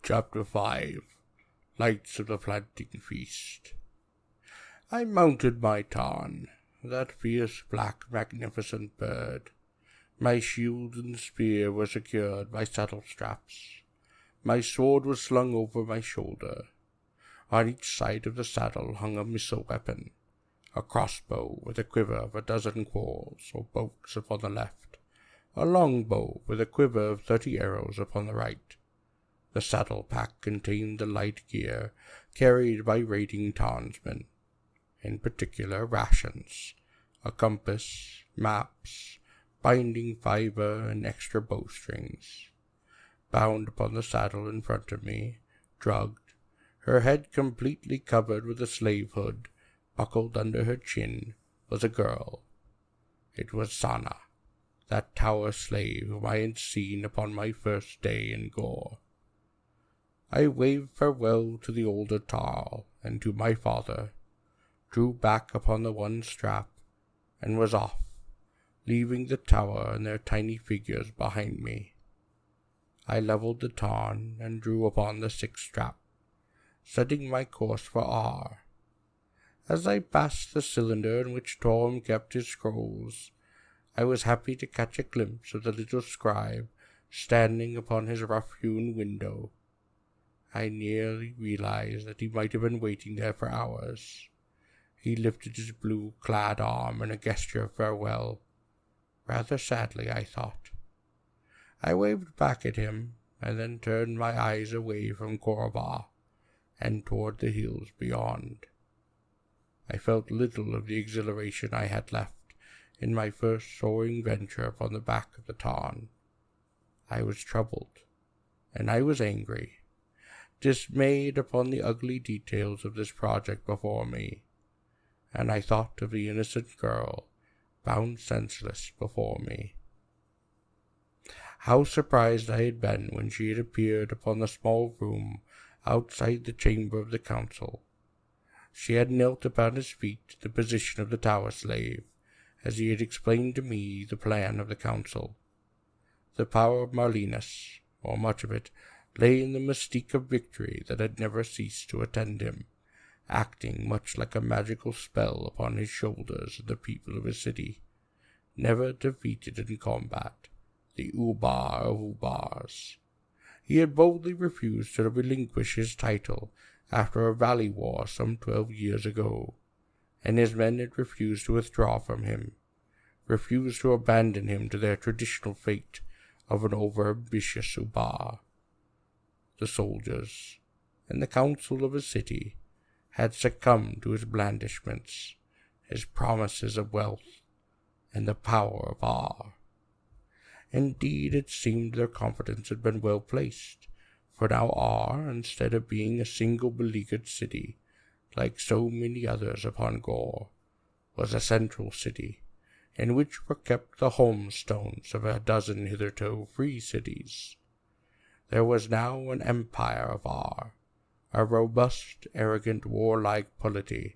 Chapter 5 Lights of the Planting Feast. I mounted my Tarn, that fierce, black, magnificent bird. My shield and spear were secured by saddle straps. My sword was slung over my shoulder. On each side of the saddle hung a missile weapon, a crossbow with a quiver of 12 quarrels or bolts upon the left, a longbow with a quiver of 30 arrows upon the right. The saddle pack contained the light gear carried by raiding Tarnsmen, in particular rations, a compass, maps, binding fiber, and extra bowstrings. Bound upon the saddle in front of me, drugged, her head completely covered with a slave hood buckled under her chin, was a girl. It was Sana, that tower slave whom I had seen upon my first day in Gor. I waved farewell to the older Tarl and to my father, drew back upon the one strap, and was off, leaving the tower and their tiny figures behind me. I leveled the Tarn and drew upon the 6th strap, setting my course for R. As I passed the cylinder in which Torm kept his scrolls, I was happy to catch a glimpse of the little scribe standing upon his rough-hewn window. I nearly realized that he might have been waiting there for hours. He lifted his blue-clad arm in a gesture of farewell. Rather sadly, I thought. I waved back at him, and then turned my eyes away from Korva and toward the hills beyond. I felt little of the exhilaration I had left in my first soaring venture upon the back of the Tarn. I was troubled, and I was angry, dismayed upon the ugly details of this project before me, and I thought of the innocent girl bound senseless before me. How surprised I had been when she had appeared upon the small room outside the chamber of the council. She had knelt upon his feet in the position of the tower slave, as he had explained to me the plan of the council. The power of Marlenus, or much of it, lay in the mystique of victory that had never ceased to attend him, acting much like a magical spell upon his shoulders and the people of his city. Never defeated in combat, the Ubar of Ubars. He had boldly refused to relinquish his title after a valley war some 12 years ago, and his men had refused to withdraw from him, refused to abandon him to their traditional fate of an over-ambitious Ubar. The soldiers and the council of his city had succumbed to his blandishments, his promises of wealth, and the power of R. Indeed, it seemed their confidence had been well placed, for now R, instead of being a single beleaguered city, like so many others upon Gor, was a central city, in which were kept the homestones of 12 hitherto free cities. There was now an empire of R, a robust, arrogant, warlike polity,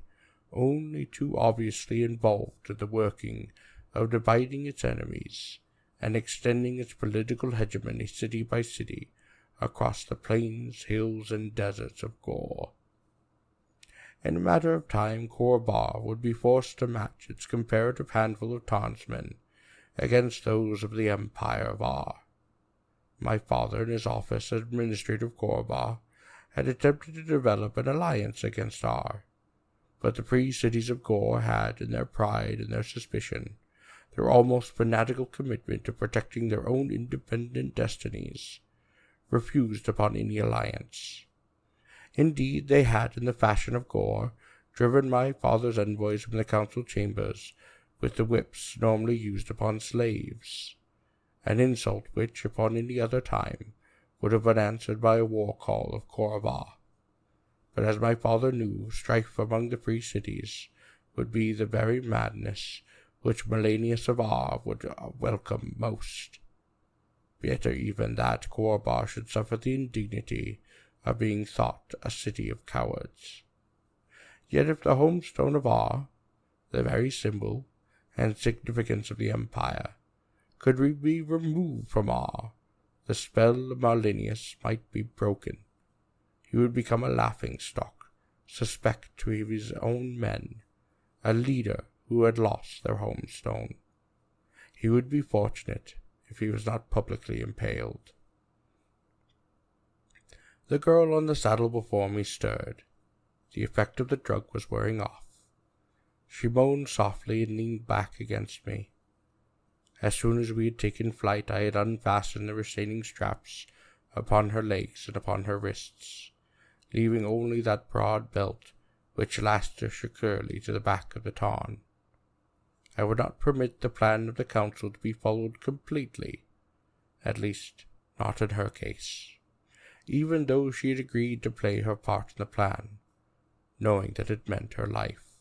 only too obviously involved in the working of dividing its enemies and extending its political hegemony city by city across the plains, hills, and deserts of Gor. In a matter of time, Korvar would be forced to match its comparative handful of townsmen against those of the empire of R. My father, in his office as administrator of Korvar, had attempted to develop an alliance against R, but the free cities of Gor had, in their pride and their suspicion, their almost fanatical commitment to protecting their own independent destinies, refused upon any alliance. Indeed, they had, in the fashion of Gor, driven my father's envoys from the council chambers with the whips normally used upon slaves, an insult which, upon any other time, would have been answered by a war call of Korva. But as my father knew, strife among the free cities would be the very madness which Marlenus of R would welcome most. Better even that Korva should suffer the indignity of being thought a city of cowards. Yet if the homestone of R, the very symbol and significance of the empire, could be removed from R, the spell of Marlenus might be broken. he would become a laughing-stock, suspect to his own men, a leader who had lost their homestone. He would be fortunate if he was not publicly impaled. The girl on the saddle before me stirred. The effect of the drug was wearing off. She moaned softly and leaned back against me. As soon as we had taken flight, I had unfastened the retaining straps upon her legs and upon her wrists, leaving only that broad belt which lashed her securely to the back of the Tarn. I would not permit the plan of the council to be followed completely, at least not in her case, even though she had agreed to play her part in the plan, knowing that it meant her life.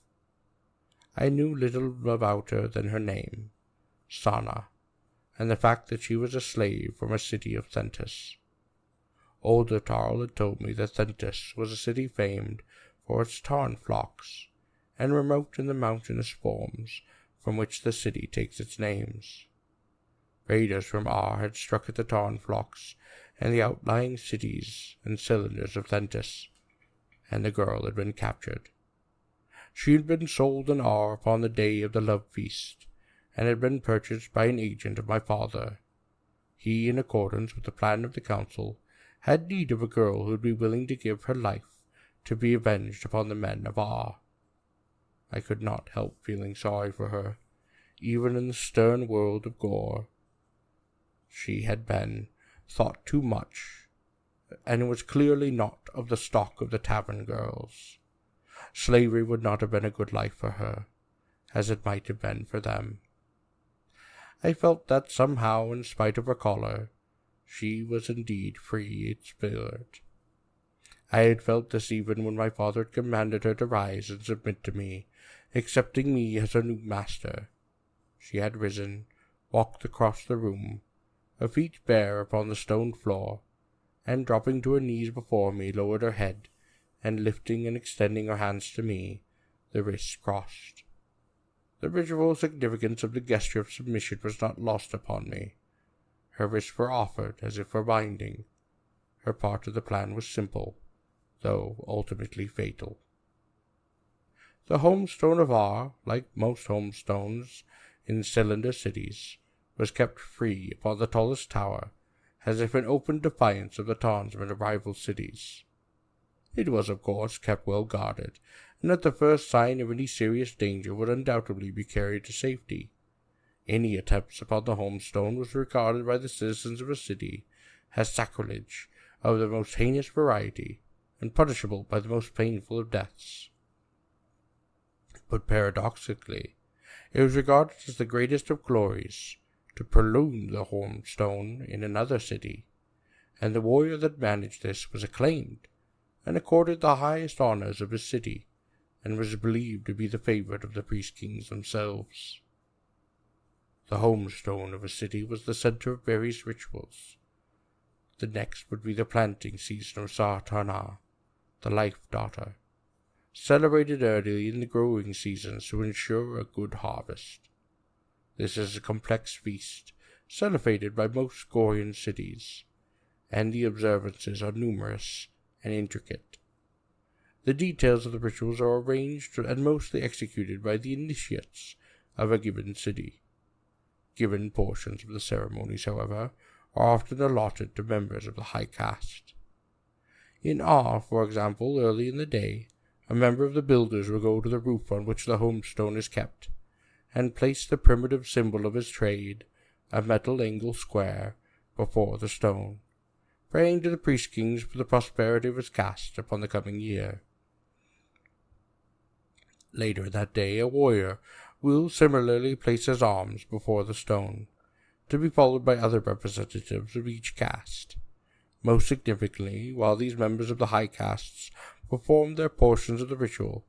I knew little about her than her name, Sana, and the fact that she was a slave from a city of Thentis. Older Tarl had told me that Thentis was a city famed for its Tarn flocks, and remote in the mountainous forms from which the city takes its names. Raiders from Ar had struck at the Tarn flocks and the outlying cities and cylinders of Thentis, and the girl had been captured. She had been sold in Ar upon the day of the love feast, and had been purchased by an agent of my father. He, in accordance with the plan of the council, had need of a girl who would be willing to give her life to be avenged upon the men of Ar. I could not help feeling sorry for her, even in the stern world of Gor. She had been thought too much, and was clearly not of the stock of the tavern girls. Slavery would not have been a good life for her, as it might have been for them. I felt that somehow, in spite of her collar, she was indeed free in spirit. I had felt this even when my father had commanded her to rise and submit to me, accepting me as her new master. She had risen, walked across the room, her feet bare upon the stone floor, and dropping to her knees before me, lowered her head, and lifting and extending her hands to me, the wrists crossed. The ritual significance of the gesture of submission was not lost upon me. Her wrists were offered as if for binding. Her part of the plan was simple, though ultimately fatal. The homestone of Ar, like most homestones in cylinder cities, was kept free upon the tallest tower, as if in open defiance of the Tarnsmen of rival cities. It was, of course, kept well guarded, and at the first sign of any serious danger would undoubtedly be carried to safety. Any attempts upon the homestone was regarded by the citizens of a city as sacrilege of the most heinous variety, and punishable by the most painful of deaths. But paradoxically, it was regarded as the greatest of glories to prolong the homestone in another city, and the warrior that managed this was acclaimed and accorded the highest honors of his city, and was believed to be the favorite of the priest-kings themselves. The homestone of a city was the center of various rituals. The next would be the planting season of Sartana, the life-daughter, celebrated early in the growing seasons to ensure a good harvest. This is a complex feast, celebrated by most Gorian cities, and the observances are numerous and intricate. The details of the rituals are arranged and mostly executed by the initiates of a given city. Given portions of the ceremonies, however, are often allotted to members of the high caste. In Ar, for example, early in the day, a member of the builders will go to the roof on which the homestone is kept, and place the primitive symbol of his trade, a metal angle square, before the stone, praying to the priest-kings for the prosperity of his caste upon the coming year. Later that day, a warrior will similarly place his arms before the stone, to be followed by other representatives of each caste. Most significantly, while these members of the high castes perform their portions of the ritual,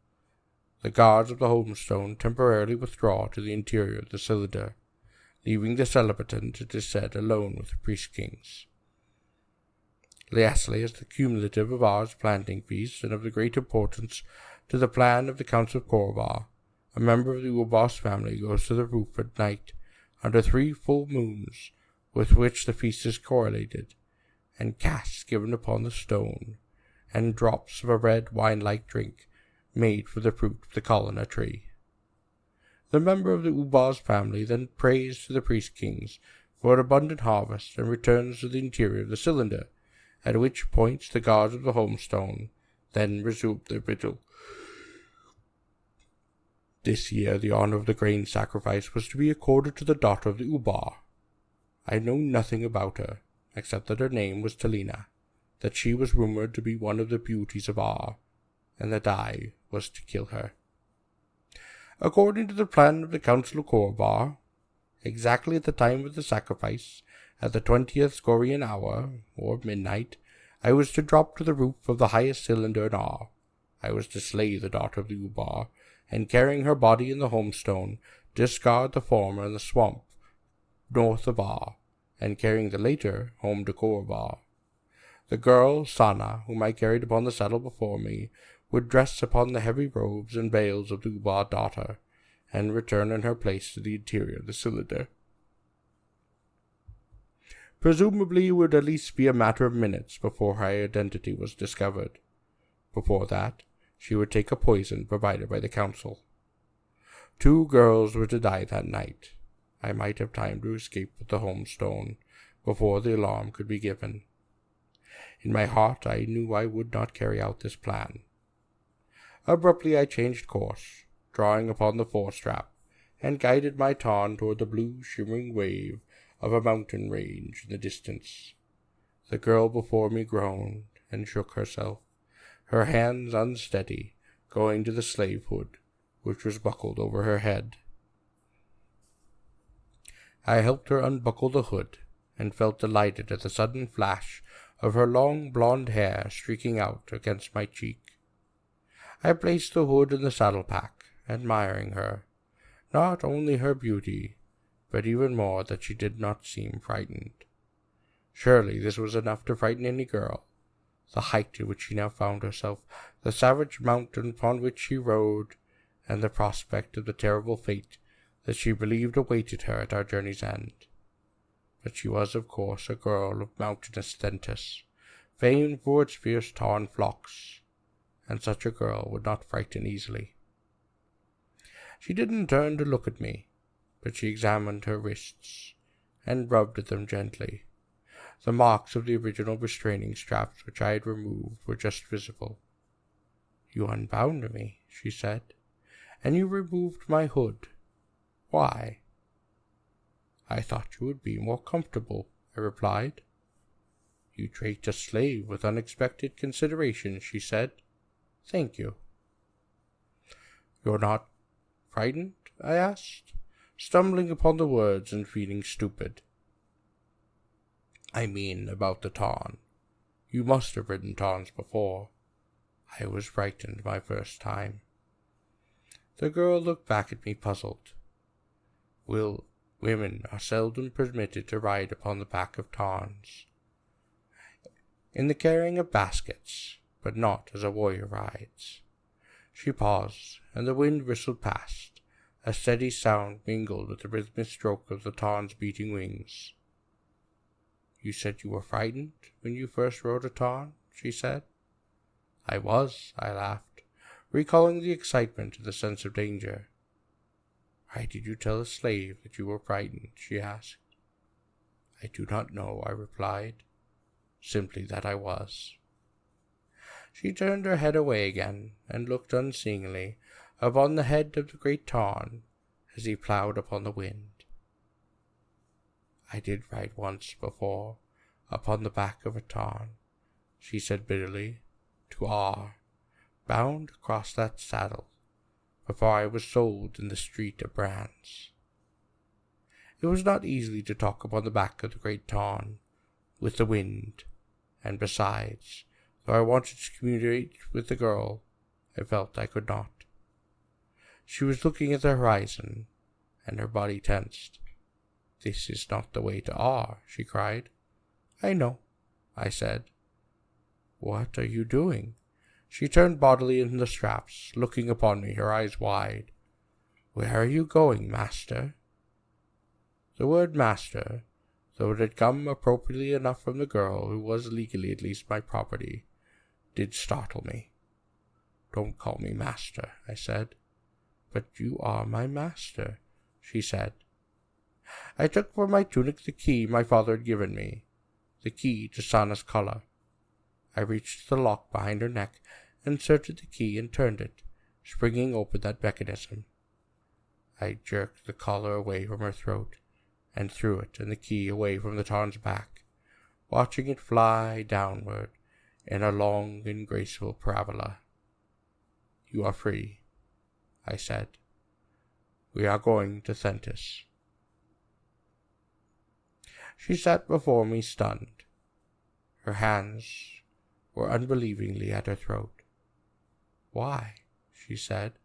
the guards of the homestone temporarily withdraw to the interior of the cylinder, leaving the celebrant, it is said, alone with the priest-kings. Lastly, as the cumulative of Ar's planting feast and of the great importance to the plan of the Council of Korvar, a member of the Ubas family goes to the roof at night under 3 full moons with which the feast is correlated, and casts given upon the stone, and drops of a red wine-like drink made from the fruit of the Colonna tree. The member of the Ubar's family then prays to the priest-kings for an abundant harvest and returns to the interior of the cylinder, at which point the gods of the homestone then resume their vigil. This year the honor of the grain sacrifice was to be accorded to the daughter of the Ubar. I know nothing about her, except that her name was Talina, that she was rumored to be one of the beauties of Ar, and that I was to kill her. According to the plan of the Council of Korvar, exactly at the time of the sacrifice, at the 20th Gorian hour, or midnight, I was to drop to the roof of the highest cylinder in Ar. I was to slay the daughter of the Ubar, and carrying her body in the homestone, discard the former in the swamp north of Ar, and carrying the later home to Korvar. The girl, Sana, whom I carried upon the saddle before me, would dress upon the heavy robes and veils of the Ubar daughter, and return in her place to the interior of the cylinder. Presumably it would at least be a matter of minutes before her identity was discovered. Before that, she would take a poison provided by the council. 2 girls were to die that night. I might have time to escape with the homestone before the alarm could be given. In my heart I knew I would not carry out this plan. Abruptly I changed course, drawing upon the forestrap, and guided my Tarn toward the blue shimmering wave of a mountain range in the distance. The girl before me groaned and shook herself, her hands unsteady, going to the slave hood, which was buckled over her head. I helped her unbuckle the hood, and felt delighted at the sudden flash of her long blonde hair streaking out against my cheek. I placed the hood in the saddle-pack, admiring her, not only her beauty, but even more that she did not seem frightened. Surely this was enough to frighten any girl. The height at which she now found herself, the savage mountain upon which she rode, and the prospect of the terrible fate that she believed awaited her at our journey's end. But she was, of course, a girl of mountainous Thentis, famed for its fierce Tarn flocks, and such a girl would not frighten easily. She didn't turn to look at me, but she examined her wrists, and rubbed at them gently. The marks of the original restraining straps which I had removed were just visible. "You unbound me," she said, "and you removed my hood. Why?" "I thought you would be more comfortable," I replied. "You treat a slave with unexpected consideration," she said. "Thank you." "You're not frightened?" I asked, stumbling upon the words and feeling stupid. "I mean about the Tarn. You must have ridden Tarns before." I was frightened my first time. The girl looked back at me puzzled. Women are seldom permitted to ride upon the back of Tarns. In the carrying of baskets, but not as a warrior rides. She paused, and the wind whistled past. A steady sound mingled with the rhythmic stroke of the Tarn's beating wings. "You said you were frightened when you first rode a Tarn?" she said. "I was," I laughed, recalling the excitement and the sense of danger. "Why did you tell the slave that you were frightened?" she asked. "I do not know," I replied. "Simply that I was." She turned her head away again, and looked unseeingly upon the head of the great Tarn as he ploughed upon the wind. "I did ride once before upon the back of a Tarn," she said bitterly, "to Ar, bound across that saddle, before I was sold in the street of Brands." It was not easy to talk upon the back of the great Tarn, with the wind, and besides, though I wanted to communicate with the girl, I felt I could not. She was looking at the horizon, and her body tensed. "This is not the way to Ar," she cried. "I know," I said. "What are you doing?" She turned bodily in the straps, looking upon me, her eyes wide. "Where are you going, master?" The word master, though it had come appropriately enough from the girl who was legally at least my property, did startle me. "Don't call me master," I said. "But you are my master," she said. I took from my tunic the key my father had given me, the key to Sana's collar. I reached the lock behind her neck, inserted the key, and turned it, springing open that mechanism. I jerked the collar away from her throat, and threw it and the key away from the Tarn's back, watching it fly downward in a long and graceful parabola. "You are free," I said. "We are going to Thentis." She sat before me stunned. Her hands were unbelievingly at her throat. "Why?" she said.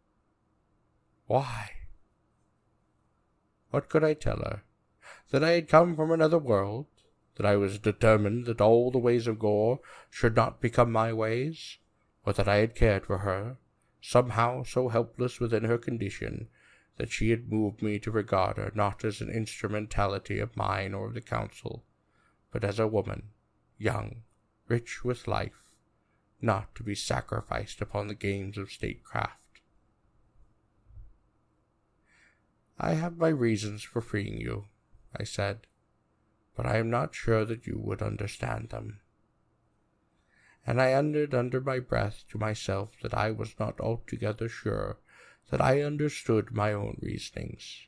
"Why?" What could I tell her? That I had come from another world? That I was determined that all the ways of Gor should not become my ways? Or that I had cared for her, somehow so helpless within her condition, that she had moved me to regard her not as an instrumentality of mine or of the council, but as a woman, young, rich with life, not to be sacrificed upon the games of statecraft. "I have my reasons for freeing you," I said, "but I am not sure that you would understand them." And I added under my breath to myself that I was not altogether sure that I understood my own reasonings.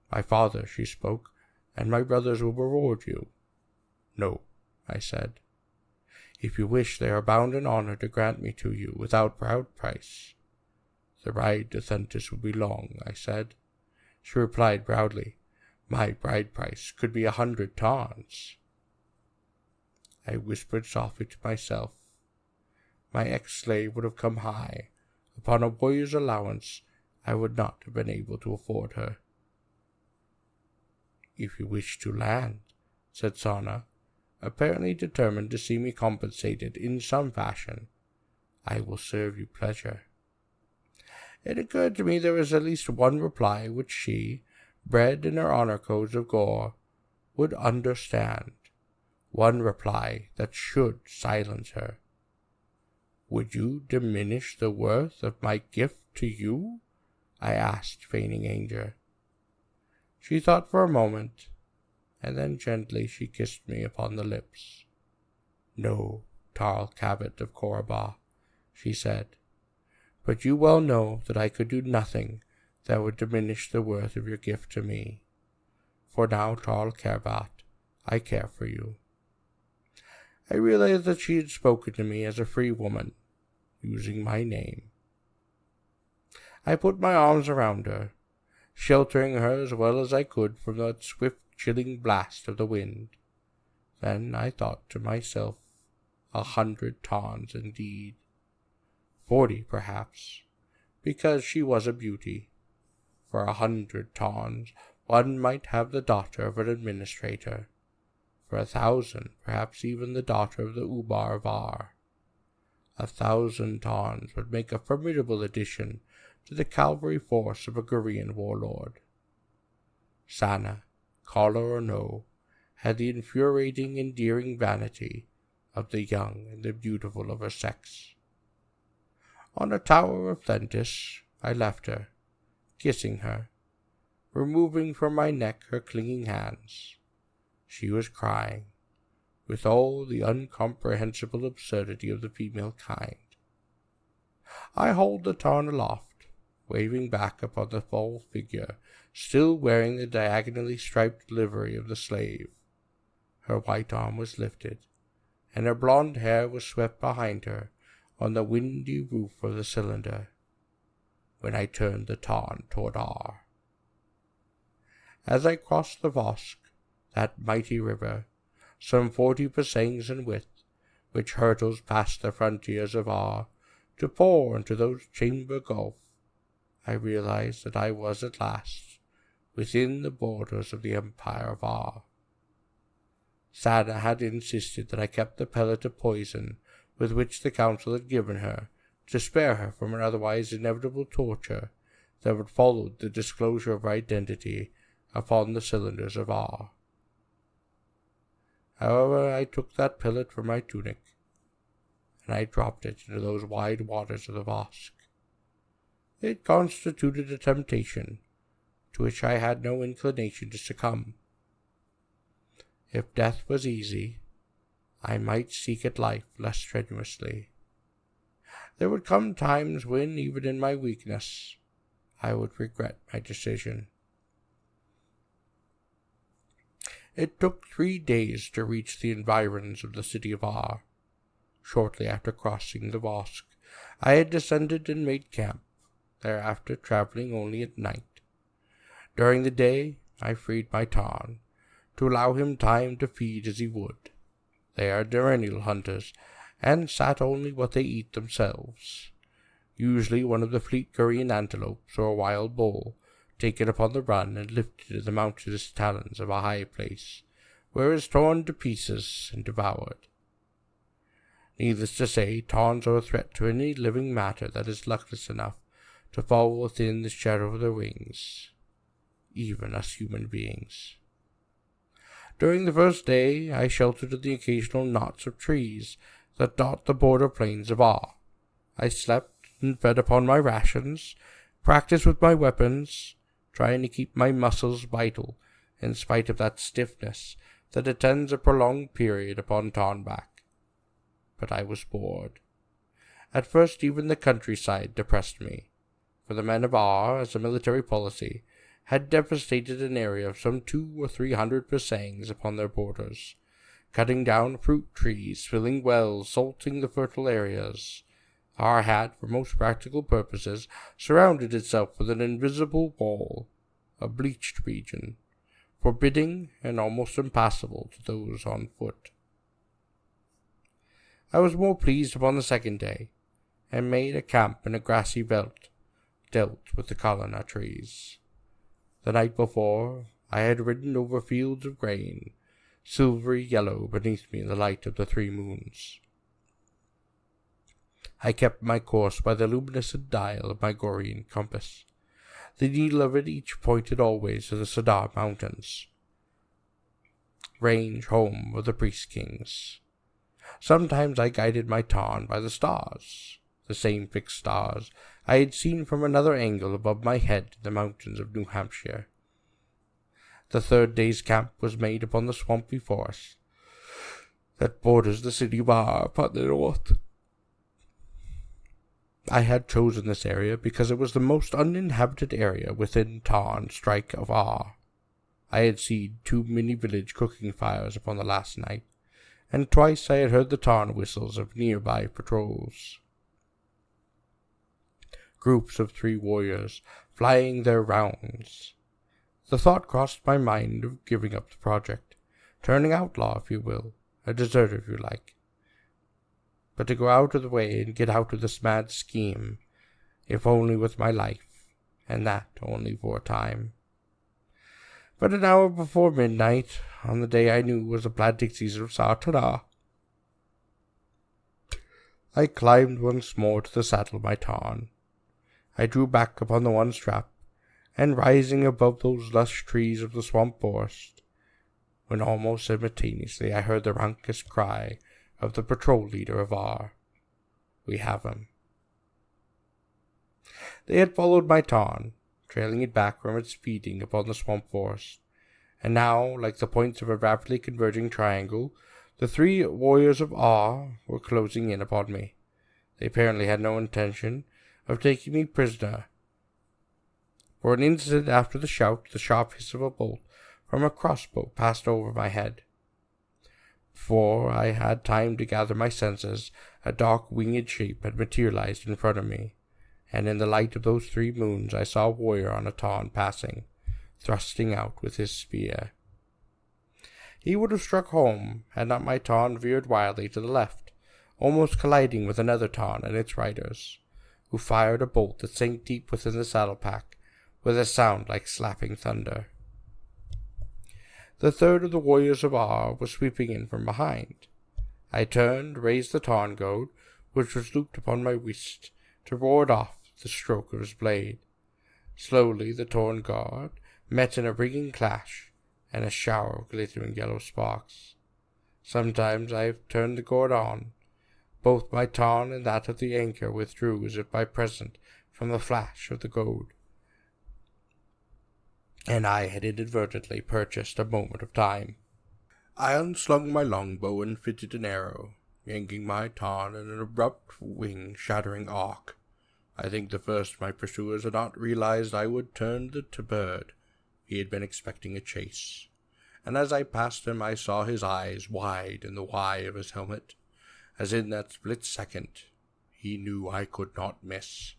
"My father," she spoke, "and my brothers will reward you." "No," I said. "If you wish, they are bound in honor to grant me to you without proud price." "The ride to Thentis will be long," I said. She replied proudly, "My bride price could be 100 Tarns." I whispered softly to myself, my ex-slave would have come high. Upon a warrior's allowance, I would not have been able to afford her. "If you wish to land," said Sana, apparently determined to see me compensated in some fashion, "I will serve you pleasure." It occurred to me there was at least one reply which she, bred in her honor codes of Gor, would understand. One reply that should silence her. "Would you diminish the worth of my gift to you?" I asked, feigning anger. She thought for a moment, and then gently she kissed me upon the lips. "No, Tarl Cabot of Korabah," she said, "but you well know that I could do nothing that would diminish the worth of your gift to me. For now, Tarl Cabot, I care for you." I realized that she had spoken to me as a free woman, using my name. I put my arms around her, sheltering her as well as I could from that swift, chilling blast of the wind. Then I thought to myself, 100 Tarns indeed. 40, perhaps, because she was a beauty. For 100 Tarns, one might have the daughter of an administrator. For 1,000, perhaps even the daughter of the Ubar of Ar. 1,000 Tarns would make a formidable addition to the cavalry force of a Gorean warlord. Sana, collar or no, had the infuriating, endearing vanity of the young and the beautiful of her sex. On a tower of Thentis, I left her, kissing her, removing from my neck her clinging hands. She was crying, with all the incomprehensible absurdity of the female kind. I hauled the Tarn aloft, waving back upon the tall figure, still wearing the diagonally striped livery of the slave. Her white arm was lifted, and her blonde hair was swept behind her on the windy roof of the cylinder, when I turned the Tarn toward Ar. As I crossed the Vosk, that mighty river, some 40 parasangs in width, which hurtles past the frontiers of Ar, to pour into those chamber gulf, I realized that I was at last within the borders of the empire of Ar. Sana had insisted that I kept the pellet of poison with which the council had given her, to spare her from an otherwise inevitable torture that would follow the disclosure of her identity upon the cylinders of Ar. However, I took that pellet from my tunic, and I dropped it into those wide waters of the Vosk. It constituted a temptation to which I had no inclination to succumb. If death was easy, I might seek it life less strenuously. There would come times when, even in my weakness, I would regret my decision. It took 3 days to reach the environs of the city of Ar. Shortly after crossing the Vosk, I had descended and made camp, thereafter traveling only at night. During the day, I freed my Tarn, to allow him time to feed as he would. They are diurnal hunters, and sat only what they eat themselves. Usually one of the fleet Gurian antelopes or a wild bull, taken upon the run and lifted in the mountainous talons of a high place, where it is torn to pieces and devoured. Needless to say, Tarns are a threat to any living matter that is luckless enough to fall within the shadow of their wings, even us human beings. During the first day, I sheltered in the occasional knots of trees that dot the border plains of Ar. I slept and fed upon my rations, practiced with my weapons, trying to keep my muscles vital in spite of that stiffness that attends a prolonged period upon Tarnback. But I was bored. At first even the countryside depressed me, for the men of Ar, as a military policy, had devastated an area of some 200 or 300 parasangs upon their borders, cutting down fruit trees, filling wells, salting the fertile areas. Ar had, for most practical purposes, surrounded itself with an invisible wall, a bleached region, forbidding and almost impassable to those on foot. I was more pleased upon the second day, and made a camp in a grassy belt, dealt with the Kalana trees. The night before, I had ridden over fields of grain, silvery yellow beneath me in the light of the 3 moons. I kept my course by the luminescent dial of my Gorian compass. The needle of it each pointed always to the Sadar Mountains, range home of the Priest Kings. Sometimes I guided my Tarn by the stars, the same fixed stars I had seen from another angle above my head in the mountains of New Hampshire. The 3rd day's camp was made upon the swampy forest that borders the city of Ar upon the north. I had chosen this area because it was the most uninhabited area within Tarn strike of Ar. I had seen 2 mini-village cooking fires upon the last night, and twice I had heard the Tarn whistles of nearby patrols. Groups of 3 warriors flying their rounds. The thought crossed my mind of giving up the project, turning outlaw if you will, a deserter if you like. But to go out of the way and get out of this mad scheme, if only with my life, and that only for a time. But an hour before midnight, on the day I knew was the planting season of Sartara, I climbed once more to the saddle of my Tarn. I drew back upon the one strap, and rising above those lush trees of the swamp forest, when almost simultaneously I heard the raucous cry of the patrol leader of Ar. We have him. They had followed my Tarn, trailing it back from its feeding upon the swamp forest, and now, like the points of a rapidly converging triangle, the 3 warriors of Ar were closing in upon me. They apparently had no intention of taking me prisoner. For an instant after the shout, the sharp hiss of a bolt from a crossbow passed over my head. Before I had time to gather my senses, a dark winged shape had materialized in front of me, and in the light of those 3 moons I saw a warrior on a Tarn passing, thrusting out with his spear. He would have struck home had not my Tarn veered wildly to the left, almost colliding with another Tarn and its riders, who fired a bolt that sank deep within the saddle-pack, with a sound like slapping thunder. The 3rd of the warriors of Ar was sweeping in from behind. I turned, raised the Tarn goad, which was looped upon my wrist, to ward off the stroke of his blade. Slowly the torn guard met in a ringing clash, and a shower of glittering yellow sparks. Sometimes I have turned the gourd on, Both my Tarn and that of the anchor withdrew as if by present from the flash of the goad, and I had inadvertently purchased a moment of time. I unslung my longbow and fitted an arrow, yanking my Tarn in an abrupt wing-shattering arc. I think the first my pursuers had not realized I would turn to bird. He had been expecting a chase, and as I passed him I saw his eyes wide in the Y of his helmet, as in that split second he knew I could not miss.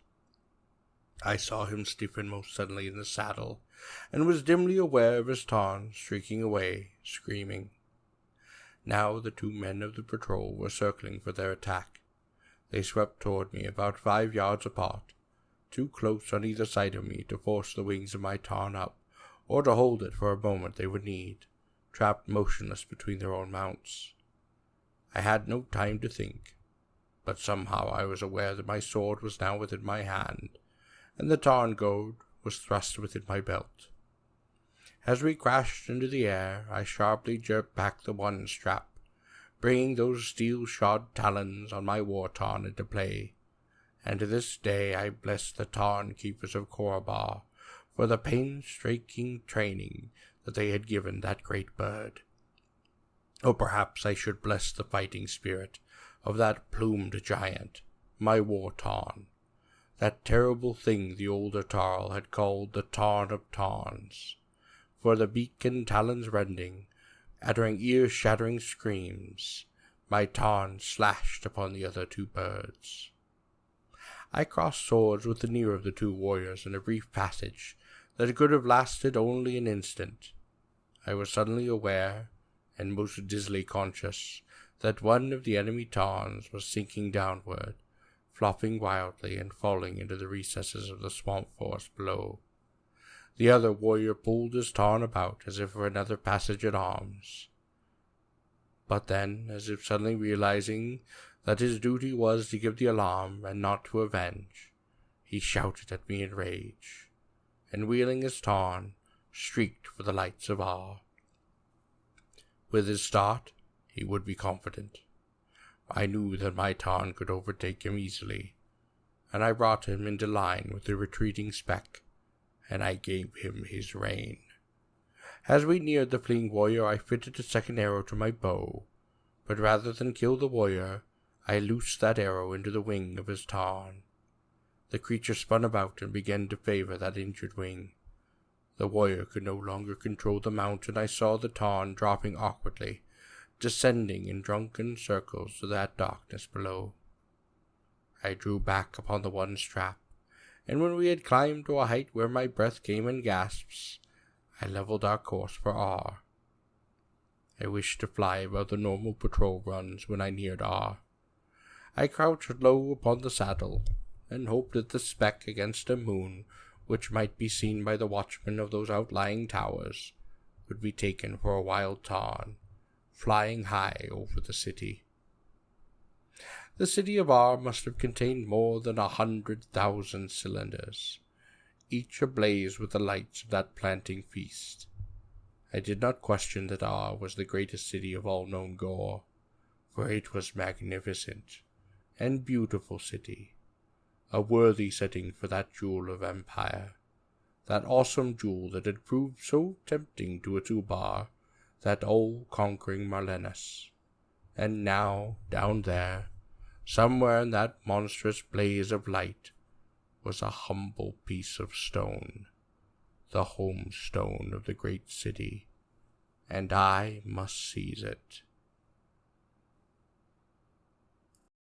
I saw him stiffen most suddenly in the saddle, and was dimly aware of his Tarn streaking away, screaming. Now the 2 men of the patrol were circling for their attack. They swept toward me about 5 yards apart, too close on either side of me to force the wings of my Tarn up, or to hold it for a moment they would need, trapped motionless between their own mounts. I had no time to think, but somehow I was aware that my sword was now within my hand, and the Tarn goad was thrust within my belt. As we crashed into the air, I sharply jerked back the one strap, bringing those steel-shod talons on my war Tarn into play, and to this day I bless the Tarn keepers of Korobar for the painstaking training that they had given that great bird. Or perhaps I should bless the fighting spirit of that plumed giant, my war Tarn, that terrible thing the older Tarl had called the Tarn of Tarns, for the beak and talons rending, uttering ear-shattering screams, my Tarn slashed upon the other 2 birds. I crossed swords with the nearer of the 2 warriors in a brief passage that could have lasted only an instant. I was suddenly aware, and most dizzily conscious, that one of the enemy Tarns was sinking downward, flopping wildly and falling into the recesses of the swamp forest below. The other warrior pulled his Tarn about as if for another passage at arms. But then, as if suddenly realizing that his duty was to give the alarm and not to avenge, he shouted at me in rage, and wheeling his Tarn, streaked for the lights of Ar. With his start, he would be confident. I knew that my Tarn could overtake him easily, and I brought him into line with the retreating speck, and I gave him his rein. As we neared the fleeing warrior, I fitted a second arrow to my bow, but rather than kill the warrior, I loosed that arrow into the wing of his Tarn. The creature spun about and began to favor that injured wing. The warrior could no longer control the mount, and I saw the Tarn dropping awkwardly, descending in drunken circles to that darkness below. I drew back upon the one strap, and when we had climbed to a height where my breath came in gasps, I leveled our course for Ar. I wished to fly above the normal patrol runs when I neared Ar. I crouched low upon the saddle, and hoped that the speck against a moon, which might be seen by the watchmen of those outlying towers, would be taken for a wild Tarn, flying high over the city. The city of Ar must have contained more than 100,000 cylinders, each ablaze with the lights of that planting feast. I did not question that Ar was the greatest city of all known Gor, for it was magnificent and beautiful city, a worthy setting for that jewel of empire, that awesome jewel that had proved so tempting to its Ubar, that all-conquering Marlenus. And now, down there, somewhere in that monstrous blaze of light, was a humble piece of stone, the home stone of the great city, and I must seize it.